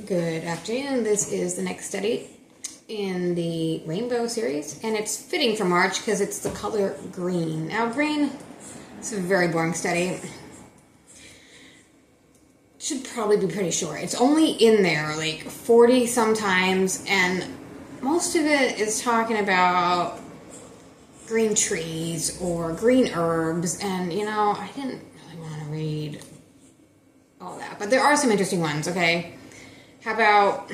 Good afternoon. This is the next study in the Rainbow series, and it's fitting for March because it's the color green. Now, green is a very boring study. Should probably be pretty short. It's only in there like 40 sometimes, and most of it is talking about green trees or green herbs, and I didn't really want to read all that, but there are some interesting ones, okay? How about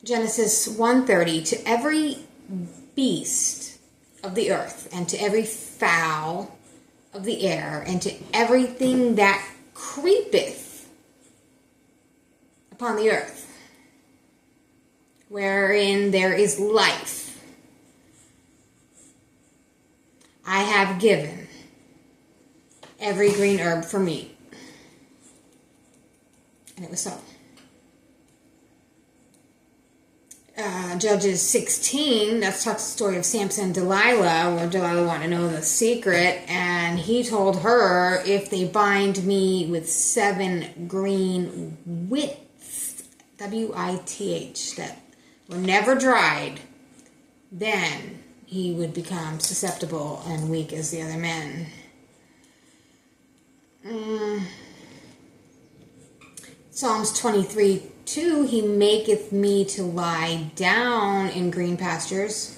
Genesis 1:30? To every beast of the earth, and to every fowl of the air, and to everything that creepeth upon the earth, wherein there is life, I have given every green herb for meat. And it was so. Judges 16, that's talks the story of Samson and Delilah, where Delilah wanted to know the secret, and he told her, if they bind me with 7 green withs, W-I-T-H, that were never dried, then he would become susceptible and weak as the other men. Psalms 23:2, he maketh me to lie down in green pastures.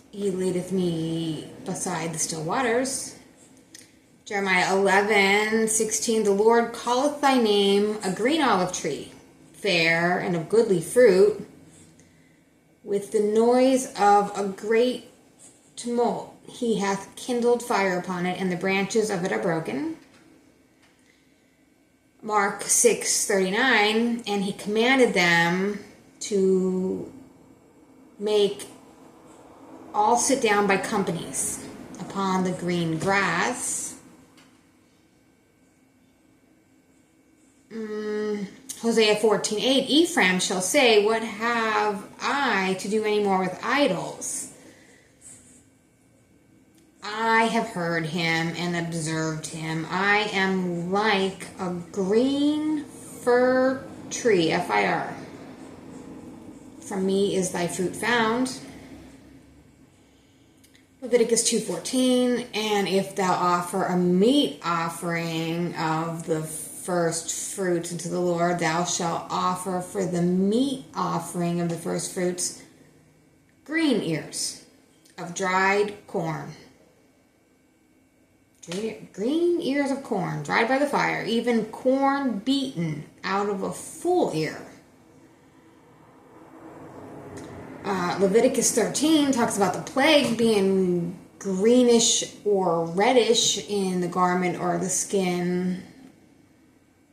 He leadeth me beside the still waters. Jeremiah 11:16, the Lord calleth thy name a green olive tree, fair and of goodly fruit, with the noise of a great tumult. He hath kindled fire upon it, and the branches of it are broken. Mark 6:39, and he commanded them to make all sit down by companies upon the green grass. Hosea 14:8, Ephraim shall say, what have I to do any more with idols? I have heard him and observed him. I am like a green fir tree, F-I-R. From me is thy fruit found. Leviticus 2:14, and if thou offer a meat offering of the first fruits unto the Lord, thou shalt offer for the meat offering of the first fruits green ears of dried corn. Green ears of corn, dried by the fire, even corn beaten out of a full ear. Leviticus 13 talks about the plague being greenish or reddish in the garment or the skin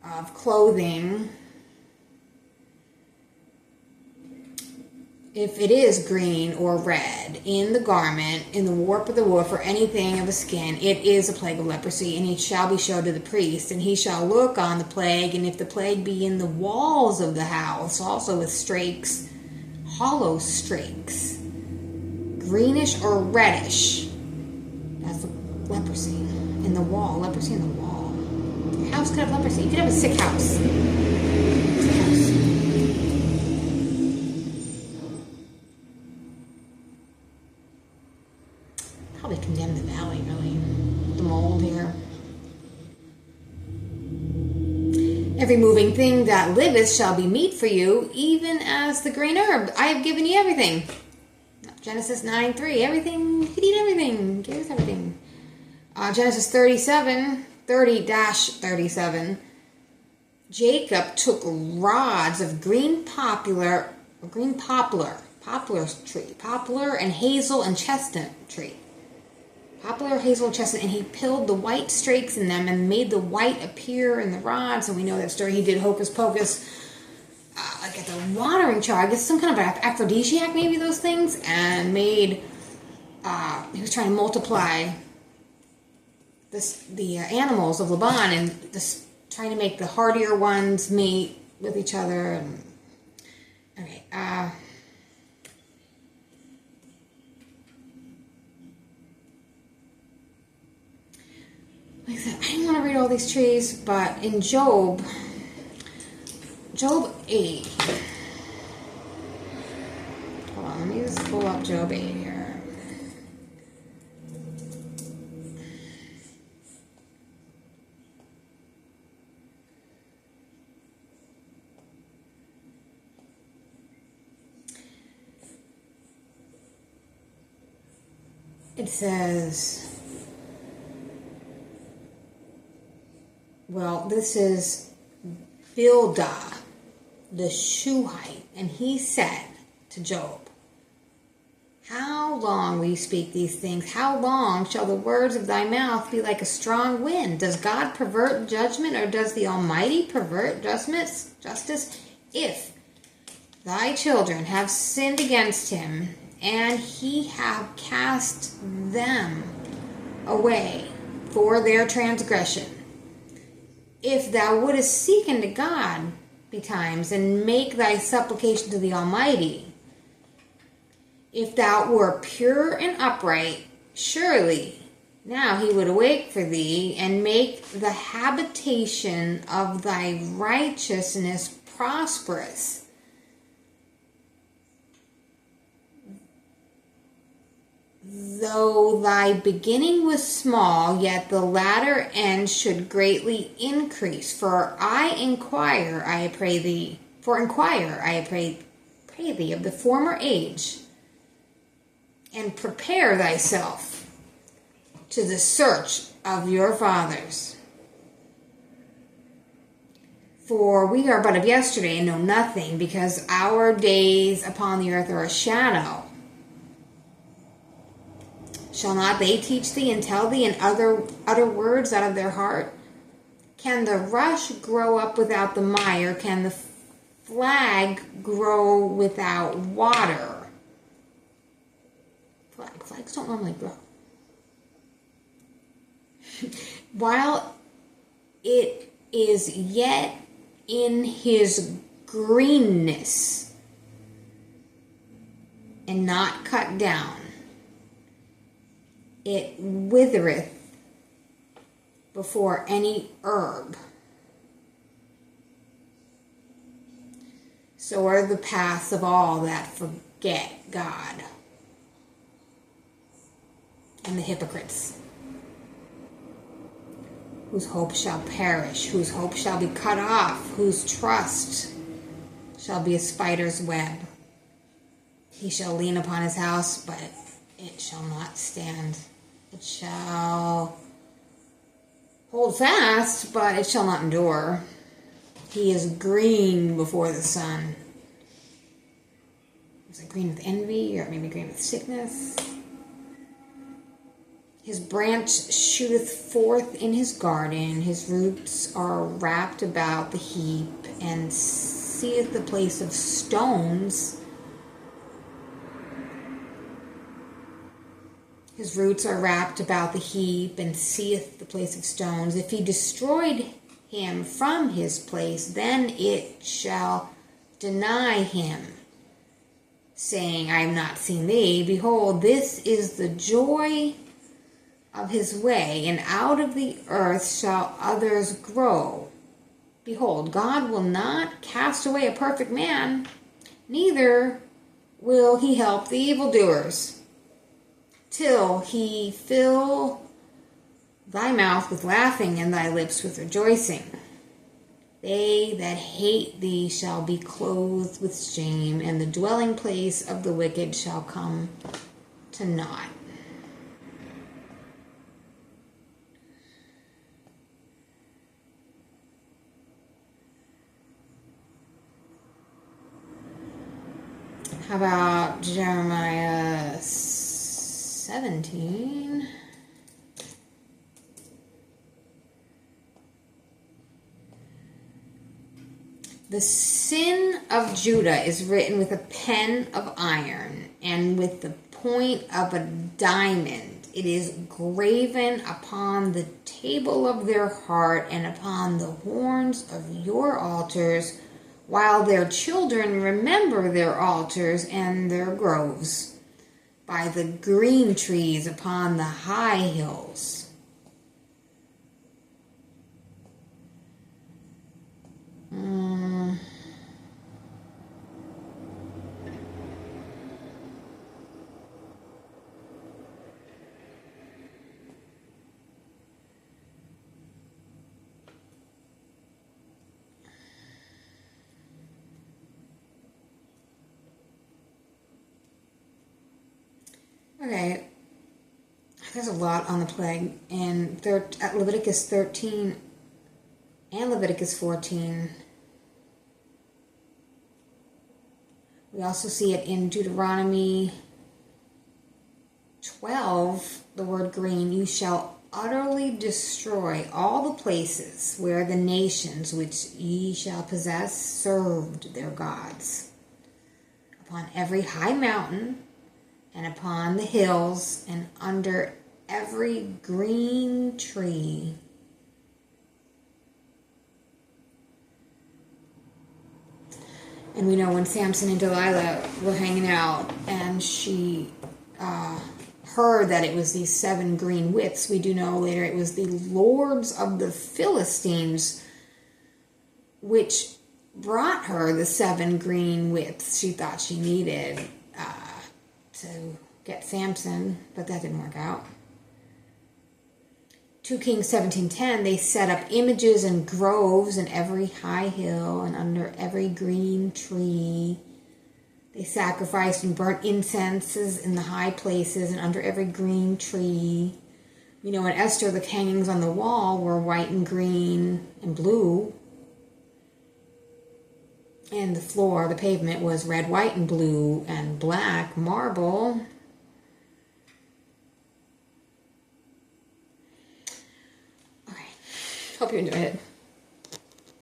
of clothing. If it is green or red in the garment, in the warp of the woof, or anything of the skin, it is a plague of leprosy, and it shall be showed to the priest, and he shall look on the plague, and if the plague be in the walls of the house, also with strakes, hollow strakes, greenish or reddish, that's the leprosy in the wall, leprosy in the wall. Your house could have leprosy. You could have a sick house. Probably condemn the valley, really. The mold here. Every moving thing that liveth shall be meat for you, even as the green herb. I have given you everything. Genesis 9:3. Everything, you could eat everything. Give us everything. Genesis 30-37. Jacob took rods of green poplar and hazel and chestnut tree. Poplar, hazel, chestnut, and he pilled the white strakes in them and made the white appear in the rods. And we know that story. He did hocus pocus, like at the watering jar. I guess some kind of aphrodisiac, maybe those things, and made. He was trying to multiply the animals of Laban, and trying to make the hardier ones mate with each other. And, okay. like I said, I didn't want to read all these trees, but in Job 8. Hold on, let me just pull up Job 8 here. It says, well, this is Bildad the Shuhite, and he said to Job, how long will you speak these things? How long shall the words of thy mouth be like a strong wind? Does God pervert judgment, or does the Almighty pervert justice? If thy children have sinned against him, and he have cast them away for their transgression, if thou wouldest seek unto God betimes, and make thy supplication to the Almighty, if thou were pure and upright, surely now he would awake for thee, and make the habitation of thy righteousness prosperous. Though thy beginning was small, yet the latter end should greatly increase. For inquire, I pray thee, of the former age, and prepare thyself to the search of your fathers. For we are but of yesterday and know nothing, because our days upon the earth are a shadow. Shall not they teach thee and tell thee, and utter words out of their heart? Can the rush grow up without the mire? Can the flag grow without water? Flags don't normally grow. While it is yet in his greenness and not cut down, it withereth before any herb. So are the paths of all that forget God, and the hypocrites, whose hope shall perish, whose hope shall be cut off, whose trust shall be a spider's web. He shall lean upon his house, but it shall not stand. It shall hold fast, but it shall not endure. He is green before the sun. Is it green with envy, or maybe green with sickness? His branch shooteth forth in his garden. His roots are wrapped about the heap, and seeth the place of stones. His roots are wrapped about the heap, and seeth the place of stones. If he destroyed him from his place, then it shall deny him, saying, I have not seen thee. Behold, this is the joy of his way, and out of the earth shall others grow. Behold, God will not cast away a perfect man, neither will he help the evildoers, till he fill thy mouth with laughing and thy lips with rejoicing. They that hate thee shall be clothed with shame, and the dwelling place of the wicked shall come to naught. How about Jeremiah 17? The sin of Judah is written with a pen of iron, and with the point of a diamond. It is graven upon the table of their heart, and upon the horns of your altars, while their children remember their altars and their groves, by the green trees upon the high hills. Okay, there's a lot on the plague in Leviticus 13 and Leviticus 14. We also see it in Deuteronomy 12, the word green. You shall utterly destroy all the places where the nations which ye shall possess served their gods, upon every high mountain, and upon the hills, and under every green tree. And we know when Samson and Delilah were hanging out, and she heard that it was these 7 green whips, we do know later it was the lords of the Philistines which brought her the 7 green whips she thought she needed to get Samson, but that didn't work out. 2 Kings 17:10, they set up images and groves in every high hill and under every green tree. They sacrificed and burnt incenses in the high places and under every green tree. You know, in Esther, the hangings on the wall were white and green and blue. And the floor, the pavement, was red, white, and blue and black marble. Okay, hope you enjoyed it.